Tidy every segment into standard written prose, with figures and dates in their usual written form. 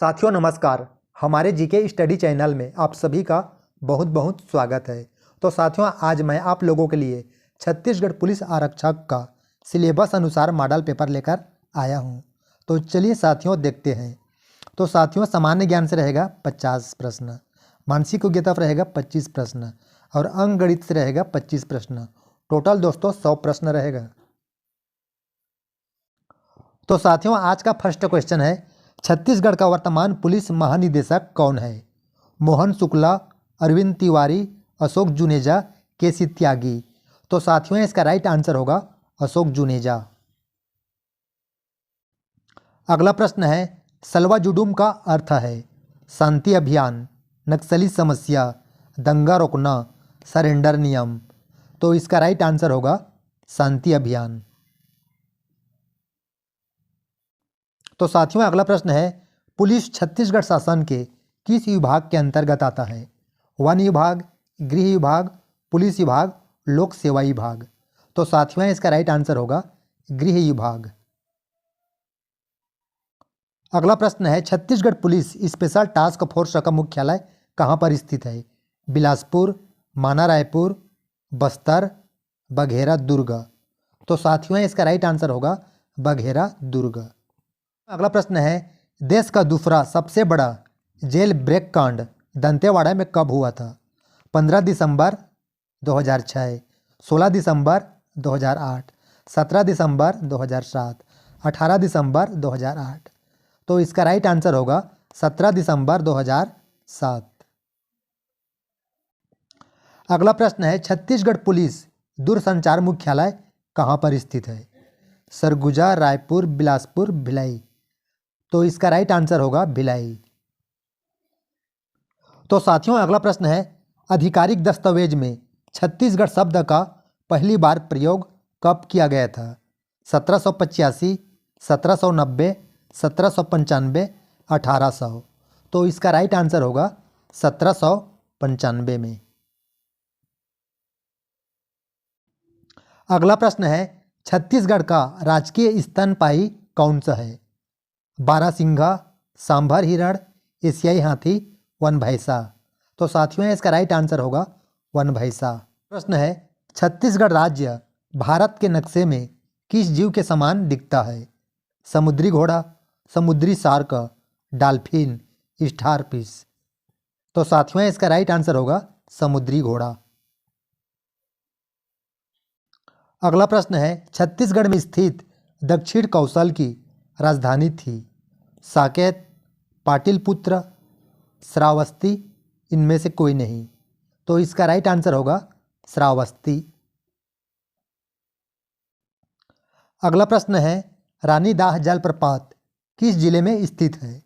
साथियों नमस्कार। हमारे जीके स्टडी चैनल में आप सभी का बहुत बहुत स्वागत है। तो साथियों आज मैं आप लोगों के लिए छत्तीसगढ़ पुलिस आरक्षक का सिलेबस अनुसार मॉडल पेपर लेकर आया हूं। तो चलिए साथियों देखते हैं। तो साथियों सामान्य ज्ञान से रहेगा 50 प्रश्न, मानसिक योग्यता पर रहेगा 25 प्रश्न और अंक गणित से रहेगा 25 प्रश्न। टोटल दोस्तों 100 प्रश्न रहेगा। तो साथियों आज का फर्स्ट क्वेश्चन है, छत्तीसगढ़ का वर्तमान पुलिस महानिदेशक कौन है? मोहन शुक्ला, अरविंद तिवारी, अशोक जुनेजा, केसी त्यागी। तो साथियों इसका राइट आंसर होगा अशोक जुनेजा। अगला प्रश्न है, सलवा जुडूम का अर्थ है शांति अभियान, नक्सली समस्या, दंगा रोकना, सरेंडर नियम। तो इसका राइट आंसर होगा शांति अभियान। तो साथियों अगला प्रश्न है, पुलिस छत्तीसगढ़ शासन के किस विभाग के अंतर्गत आता है? वन विभाग, गृह विभाग, पुलिस विभाग, लोक सेवा विभाग। तो साथियों इसका राइट आंसर होगा गृह विभाग। अगला प्रश्न है, Chhattisgarh police special task force का मुख्यालय कहाँ पर स्थित है? बिलासपुर, माना रायपुर, बस्तर, बघेरा दुर्ग। तो साथियों इसका राइट आंसर होगा बघेरा दुर्ग। अगला प्रश्न है, देश का दूसरा सबसे बड़ा जेल ब्रेक कांड दंतेवाड़ा में कब हुआ था? 15 दिसंबर 2006, 16 दिसंबर 2008, 17 दिसंबर 2007, 18 दिसंबर 2008। तो इसका राइट आंसर होगा 17 दिसंबर 2007। अगला प्रश्न है, छत्तीसगढ़ पुलिस दूरसंचार मुख्यालय कहाँ पर स्थित है? सरगुजा, रायपुर, बिलासपुर, भिलाई। तो इसका राइट आंसर होगा भिलाई। तो साथियों अगला प्रश्न है, आधिकारिक दस्तावेज में छत्तीसगढ़ शब्द का पहली बार प्रयोग कब किया गया था? 1785, 1790, 1795, 1800। तो इसका राइट आंसर होगा 1795 में। अगला प्रश्न है, छत्तीसगढ़ का राजकीय स्तनपायी कौन सा है? बारहसिंघा, सांभर हिरण, एशियाई हाथी, वन भैंसा। तो साथियों इसका राइट आंसर होगा वन भैंसा। प्रश्न है, छत्तीसगढ़ राज्य भारत के नक्शे में किस जीव के समान दिखता है? समुद्री घोड़ा, समुद्री शार्क, डॉल्फिन, स्टारफिश। तो साथियों इसका राइट आंसर होगा समुद्री घोड़ा। अगला प्रश्न है, छत्तीसगढ़ में स्थित दक्षिण कौशल की राजधानी थी? साकेत, पाटिलपुत्र, श्रावस्ती, इनमें से कोई नहीं। तो इसका राइट आंसर होगा श्रावस्ती। अगला प्रश्न है, रानी दाह जलप्रपात किस जिले में स्थित है?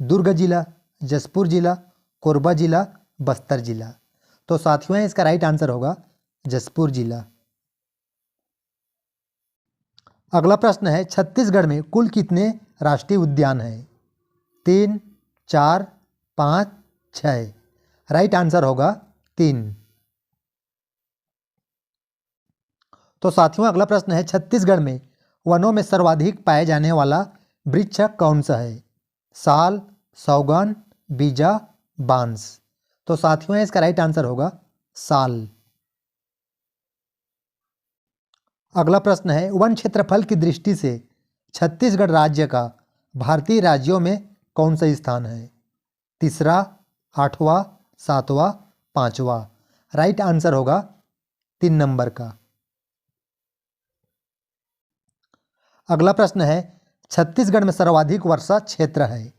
दुर्ग जिला, जशपुर जिला, कोरबा जिला, बस्तर जिला। तो साथियों इसका राइट आंसर होगा जशपुर जिला। अगला प्रश्न है, छत्तीसगढ़ में कुल कितने राष्ट्रीय उद्यान हैं? 3, 4, 5, 6। राइट आंसर होगा 3। तो साथियों अगला प्रश्न है, छत्तीसगढ़ में वनों में सर्वाधिक पाए जाने वाला वृक्ष कौन सा है? साल, सौगन, बीजा, बांस। तो साथियों इसका राइट आंसर होगा साल। अगला प्रश्न है, वन क्षेत्रफल की दृष्टि से छत्तीसगढ़ राज्य का भारतीय राज्यों में कौन सा स्थान है? तीसरा, 8वां, 7वां, 5वां। राइट आंसर होगा 3 नंबर का। अगला प्रश्न है, छत्तीसगढ़ में सर्वाधिक वर्षा क्षेत्र है?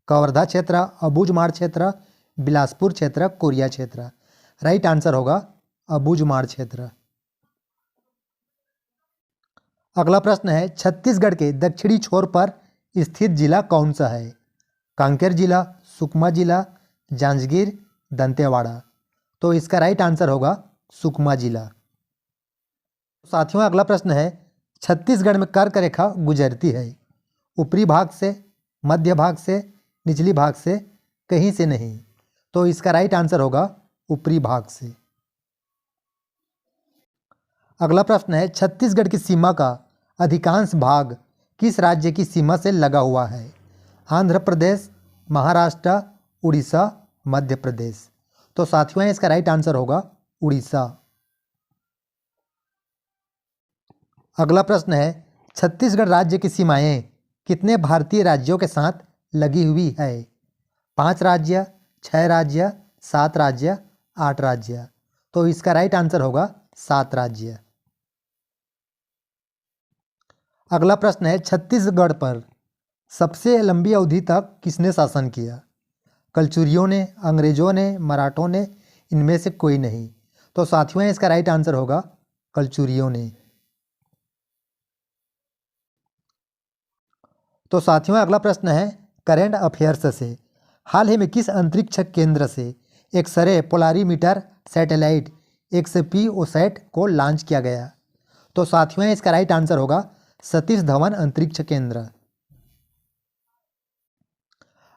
कवर्धा क्षेत्र, अबूझमाड़ क्षेत्र, बिलासपुर क्षेत्र, कोरिया क्षेत्र। राइट आंसर होगा अबूझमाड़ क्षेत्र। अगला प्रश्न है, छत्तीसगढ़ के दक्षिणी छोर पर स्थित जिला कौन सा है? कांकेर जिला, सुकमा जिला, जांजगीर, दंतेवाड़ा। तो इसका राइट आंसर होगा सुकमा जिला। साथियों अगला प्रश्न है, छत्तीसगढ़ में कर्क रेखा गुजरती है? ऊपरी भाग से, मध्य भाग से, निचली भाग से, कहीं से नहीं। तो इसका राइट आंसर होगा ऊपरी भाग से। अगला प्रश्न है, छत्तीसगढ़ की सीमा का अधिकांश भाग किस राज्य की सीमा से लगा हुआ है? आंध्र प्रदेश, महाराष्ट्र, उड़ीसा, मध्य प्रदेश। तो साथियों इसका राइट आंसर होगा उड़ीसा। अगला प्रश्न है, छत्तीसगढ़ राज्य की सीमाएं कितने भारतीय राज्यों के साथ लगी हुई है? 5 राज्य, 6 राज्य, 7 राज्य, 8 राज्य। तो इसका राइट आंसर होगा 7 राज्य। अगला प्रश्न है, छत्तीसगढ़ पर सबसे लंबी अवधि तक किसने शासन किया? कलचुरियों ने, अंग्रेजों ने, मराठों ने, इनमें से कोई नहीं। तो साथियों इसका राइट आंसर होगा कलचुरियों ने। तो साथियों अगला प्रश्न है, करेंट अफेयर्स से हाल ही में किस अंतरिक्ष केंद्र से एक्सरे पोलारीमीटर सैटेलाइट XPOSat को लॉन्च किया गया? तो साथियों इसका राइट आंसर होगा सतीश धवन अंतरिक्ष केंद्र।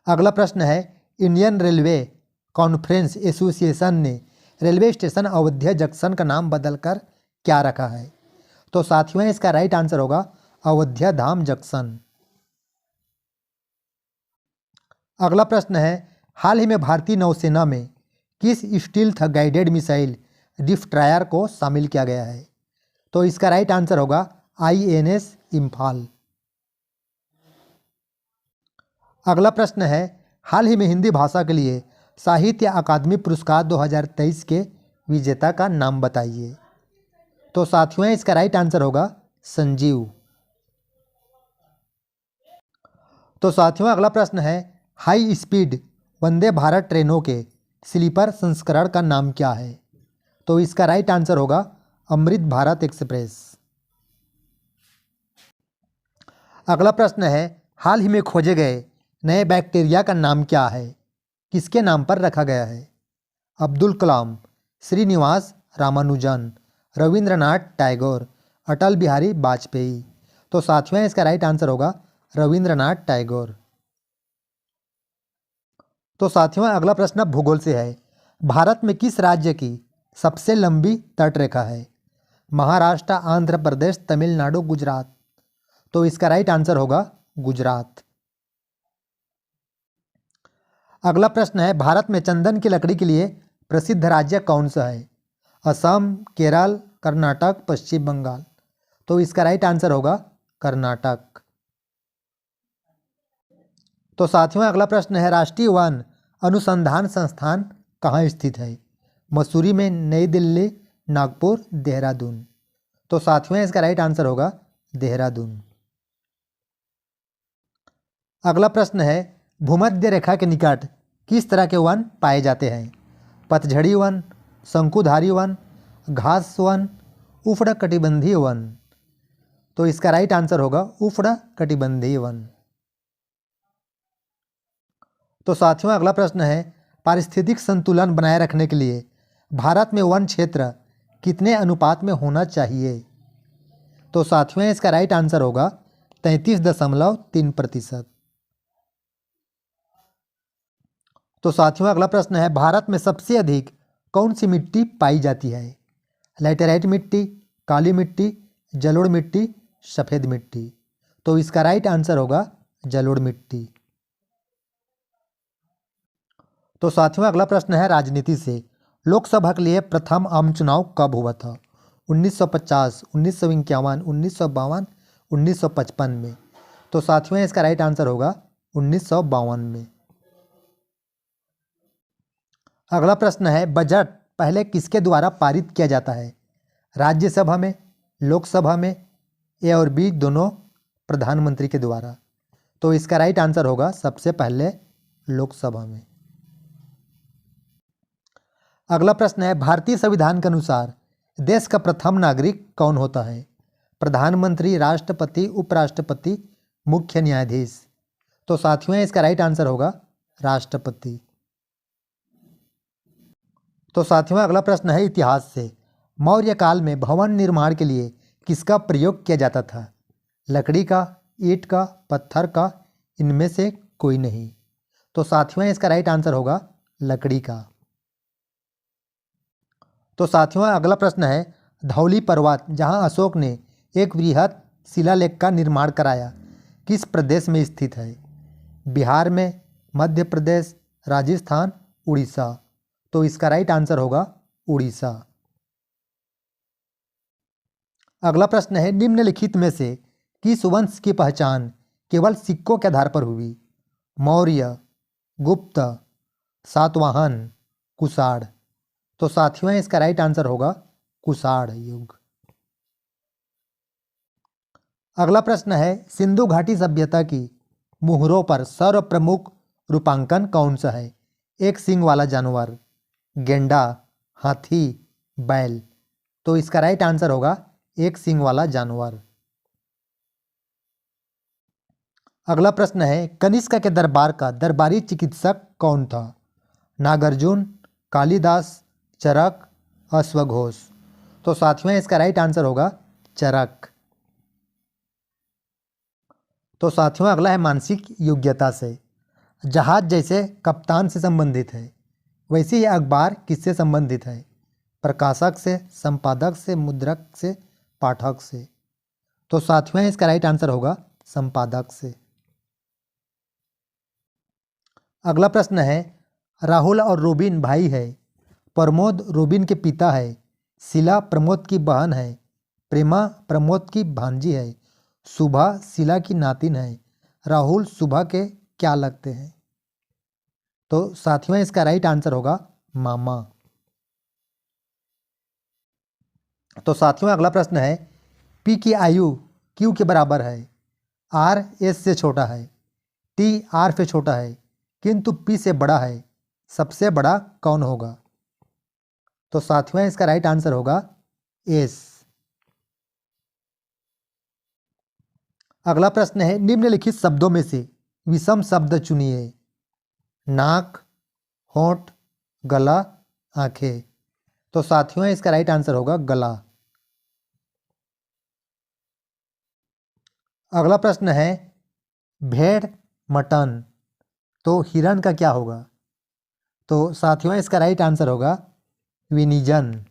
अगला प्रश्न है, इंडियन रेलवे कॉन्फ्रेंस एसोसिएशन ने रेलवे स्टेशन अयोध्या जंक्शन का नाम बदलकर क्या रखा है? तो साथियों इसका राइट आंसर होगा अयोध्या धाम जंक्शन। अगला प्रश्न है, हाल ही में भारतीय नौसेना में किस स्टील्थ गाइडेड मिसाइल डिस्ट्रॉयर को शामिल किया गया है? तो इसका राइट आंसर होगा INS इम्फाल। अगला प्रश्न है, हाल ही में हिंदी भाषा के लिए साहित्य अकादमी पुरस्कार 2023 के विजेता का नाम बताइए। तो साथियों इसका राइट आंसर होगा संजीव। तो साथियों अगला प्रश्न है, हाई स्पीड वंदे भारत ट्रेनों के स्लीपर संस्करण का नाम क्या है? तो इसका राइट आंसर होगा अमृत भारत एक्सप्रेस। अगला प्रश्न है, हाल ही में खोजे गए नए बैक्टीरिया का नाम क्या है? किसके नाम पर रखा गया है? अब्दुल कलाम, श्रीनिवास रामानुजन, रविंद्रनाथ टैगोर, अटल बिहारी वाजपेयी। तो साथियों इसका राइट आंसर होगा रविंद्रनाथ टैगोर। तो साथियों अगला प्रश्न भूगोल से है, भारत में किस राज्य की सबसे लंबी तटरेखा है? महाराष्ट्र, आंध्र प्रदेश, तमिलनाडु, गुजरात। तो इसका राइट आंसर होगा गुजरात। अगला प्रश्न है, भारत में चंदन की लकड़ी के लिए प्रसिद्ध राज्य कौन सा है? असम, केरल, कर्नाटक, पश्चिम बंगाल। तो इसका राइट आंसर होगा कर्नाटक। तो साथियों अगला प्रश्न है, राष्ट्रीय वन अनुसंधान संस्थान कहाँ स्थित है? मसूरी में, नई दिल्ली, नागपुर, देहरादून। तो साथियों इसका राइट आंसर होगा देहरादून। अगला प्रश्न है, भूमध्य रेखा के निकट किस तरह के वन पाए जाते हैं? पतझड़ी वन, शंकुधारी वन, घास वन, उष्णकटिबंधीय वन। तो इसका राइट आंसर होगा उष्णकटिबंधीय वन। तो साथियों अगला प्रश्न है, पारिस्थितिक संतुलन बनाए रखने के लिए भारत में वन क्षेत्र कितने अनुपात में होना चाहिए? तो साथियों इसका राइट आंसर होगा 33.3%। तो साथियों अगला प्रश्न है, भारत में सबसे अधिक कौन सी मिट्टी पाई जाती है? लैटेराइट मिट्टी, काली मिट्टी, जलोढ़ मिट्टी, सफ़ेद मिट्टी। तो इसका राइट आंसर होगा जलोढ़ मिट्टी। तो साथियों अगला प्रश्न है, राजनीति से लोकसभा के लिए प्रथम आम चुनाव कब हुआ था? 1950, 1951, 1952, 1955 में। तो साथियों इसका राइट आंसर होगा 1952 में। अगला प्रश्न है, बजट पहले किसके द्वारा पारित किया जाता है? राज्यसभा में, लोकसभा में, ए और बी दोनों प्रधानमंत्री के द्वारा। तो इसका राइट आंसर होगा सबसे पहले लोकसभा में। अगला प्रश्न है, भारतीय संविधान के अनुसार देश का प्रथम नागरिक कौन होता है? प्रधानमंत्री, राष्ट्रपति, उपराष्ट्रपति, मुख्य न्यायाधीश। तो साथियों इसका राइट आंसर होगा राष्ट्रपति। तो साथियों अगला प्रश्न है, इतिहास से मौर्य काल में भवन निर्माण के लिए किसका प्रयोग किया जाता था? लकड़ी का, ईंट का, पत्थर का, इनमें से कोई नहीं। तो साथियों इसका राइट आंसर होगा लकड़ी का। तो साथियों अगला प्रश्न है, धौली पर्वत जहां अशोक ने एक वृहद शिलालेख का निर्माण कराया किस प्रदेश में स्थित है? बिहार में, मध्य प्रदेश, राजस्थान, उड़ीसा। तो इसका राइट आंसर होगा उड़ीसा। अगला प्रश्न है, निम्नलिखित में से किस वंश की पहचान केवल सिक्कों के आधार पर हुई? मौर्य, गुप्त, सातवाहन, कुषाण। तो साथियों इसका राइट आंसर होगा कुषाण युग। अगला प्रश्न है, सिंधु घाटी सभ्यता की मुहरों पर सर्वप्रमुख रूपांकन कौन सा है? एक सींग वाला जानवर, गेंडा, हाथी, बैल। तो इसका राइट आंसर होगा एक सींग वाला जानवर। अगला प्रश्न है, कनिष्क के दरबार का दरबारी चिकित्सक कौन था? नागार्जुन, कालिदास, चरक, अश्वघोष। तो साथियों इसका राइट आंसर होगा चरक। तो साथियों अगला है मानसिक योग्यता से। जहाज जैसे कप्तान से संबंधित है, वैसे ही अखबार किससे संबंधित है? प्रकाशक से, संपादक से, मुद्रक से, पाठक से। तो साथियों इसका राइट आंसर होगा संपादक से। अगला प्रश्न है, राहुल और रोबिन भाई है, प्रमोद रोबिन के पिता है, शीला प्रमोद की बहन है, प्रेमा प्रमोद की भांजी है, शुभा शीला की नातिन है, राहुल शुभा के क्या लगते हैं? तो साथियों इसका राइट आंसर होगा मामा। तो साथियों अगला प्रश्न है, पी की आयु क्यू के बराबर है, आर एस से छोटा है, टी आर से छोटा है, किंतु पी से बड़ा है, सबसे बड़ा कौन होगा? तो साथियों इसका राइट आंसर होगा एस। अगला प्रश्न है, निम्नलिखित शब्दों में से विषम शब्द चुनिए। नाक, होंठ, गला, आंखें। तो साथियों इसका राइट आंसर होगा गला। अगला प्रश्न है, भेड़, मटन, तो हिरण का क्या होगा? तो साथियों इसका राइट आंसर होगा विनिजन।